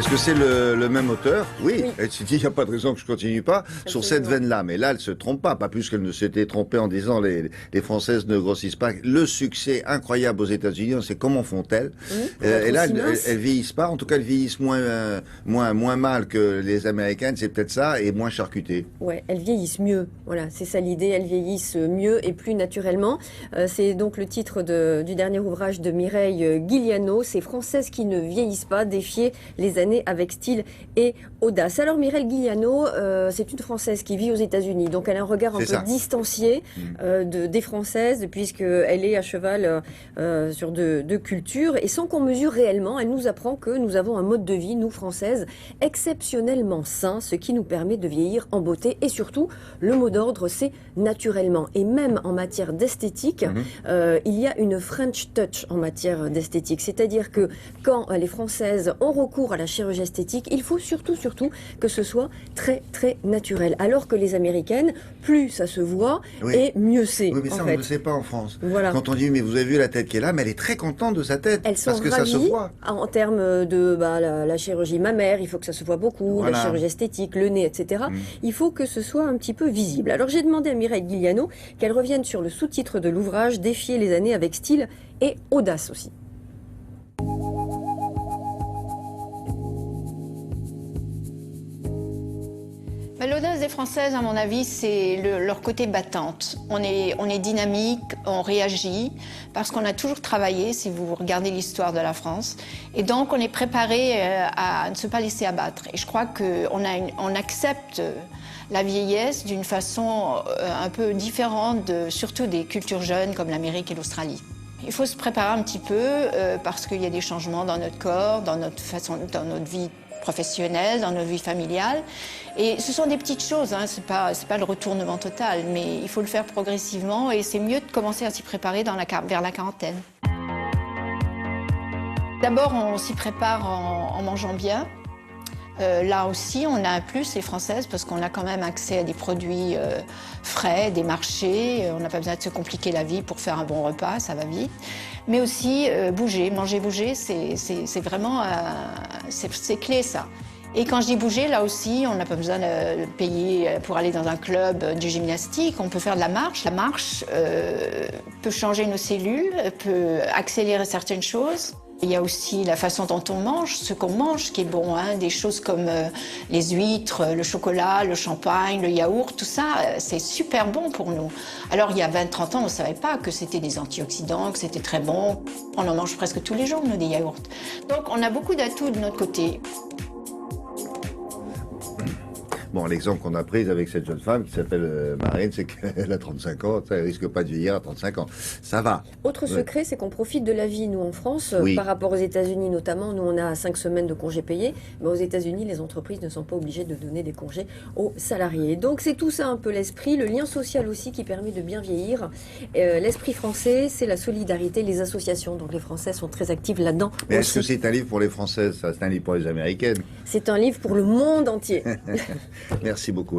que c'est le même auteur. Oui, Oui. elle s'est dit, il n'y a pas de raison que je continue pas sur cette Absolument. veine-là. Mais là, elle se trompe pas plus qu'elle ne s'était trompée en disant les Françaises ne grossissent pas. Le succès incroyable aux États-Unis, on sait comment font-elles. Pour être Et là, aussi mince. elles vieillissent pas. En tout cas, elles vieillissent moins mal que les Américaines, c'est peut-être ça, et moins charcutées. Ouais, elles vieillissent mieux. Voilà, c'est ça l'idée. Elles vieillissent mieux et plus naturellement. C'est donc le titre du dernier ouvrage de Mireille Guiliano. Ces Françaises qui ne vieillissent pas, défier les années avec style et audace. Alors Mireille Guiliano, c'est une Française qui vit aux États-Unis, donc elle a un regard un C'est peu ça. distancié des Françaises, puisqu'elle est à cheval sur deux cultures. Et sans qu'on mesure réellement, elle nous apprend que nous avons un mode de vie, nous Françaises, exceptionnellement sain, ce qui nous permet de vieillir en beauté. Et surtout, le mot d'ordre, c'est naturellement. Et même en matière d'esthétique, il y a une French touch en matière d'esthétique. C'est-à-dire que quand les Françaises ont recours à la chirurgie esthétique, il faut surtout que ce soit très, très naturel. Alors que les Américaines, plus ça se voit, Oui. et mieux c'est, Oui, mais en ça, on fait. ne le sait pas en France. Voilà. Quand on dit, mais vous avez vu la tête qu'elle a, mais elle est très contente de sa tête. Elles sont parce que ça se ravies voit. en termes de la chirurgie mammaire, il faut que ça se voit beaucoup, Voilà. la chirurgie esthétique, le nez, etc. Il faut que ce soit un petit peu visible. Alors j'ai demandé à Mireille Guiliano qu'elle revienne sur le sous-titre de l'ouvrage, Défier les années avec style et audace aussi. L'audace des Françaises, à mon avis, c'est leur côté battante. On est dynamique, on réagit, parce qu'on a toujours travaillé, si vous regardez l'histoire de la France. Et donc, on est préparé à ne se pas laisser abattre. Et je crois qu'on accepte la vieillesse d'une façon un peu différente, surtout des cultures jeunes comme l'Amérique et l'Australie. Il faut se préparer un petit peu, parce qu'il y a des changements dans notre corps, dans notre vie professionnelle, dans notre vie familiale. Et ce sont des petites choses, hein, c'est pas le retournement total, mais il faut le faire progressivement et c'est mieux de commencer à s'y préparer vers la quarantaine. D'abord, on s'y prépare en mangeant bien. Là aussi, on a un plus, les Françaises, parce qu'on a quand même accès à des produits frais, des marchés. On n'a pas besoin de se compliquer la vie pour faire un bon repas, ça va vite. Mais aussi, manger, bouger, c'est vraiment c'est clé, ça. Et quand je dis bouger, là aussi, on n'a pas besoin de payer pour aller dans un club de gymnastique. On peut faire de la marche. La marche peut changer nos cellules, peut accélérer certaines choses. Il y a aussi la façon dont on mange, ce qu'on mange qui est bon, hein, des choses comme les huîtres, le chocolat, le champagne, le yaourt, tout ça, c'est super bon pour nous. Alors il y a 20-30 ans, on ne savait pas que c'était des antioxydants, que c'était très bon. On en mange presque tous les jours, nous, des yaourts. Donc on a beaucoup d'atouts de notre côté. Bon, l'exemple qu'on a pris avec cette jeune femme qui s'appelle Marine, c'est qu'elle a 35 ans, ça, elle risque pas de vieillir à 35 ans. Ça va. Autre secret, c'est qu'on profite de la vie, nous, en France, Oui. par rapport aux États-Unis notamment. Nous, on a 5 semaines de congés payés, mais aux États-Unis, les entreprises ne sont pas obligées de donner des congés aux salariés. Donc, c'est tout ça un peu l'esprit, le lien social aussi qui permet de bien vieillir. L'esprit français, c'est la solidarité, les associations. Donc, les Français sont très actifs là-dedans. Mais est-ce que aussi. c'est un livre pour les Françaises? Ça, c'est un livre pour les Américaines. C'est un livre pour le monde entier. Merci beaucoup.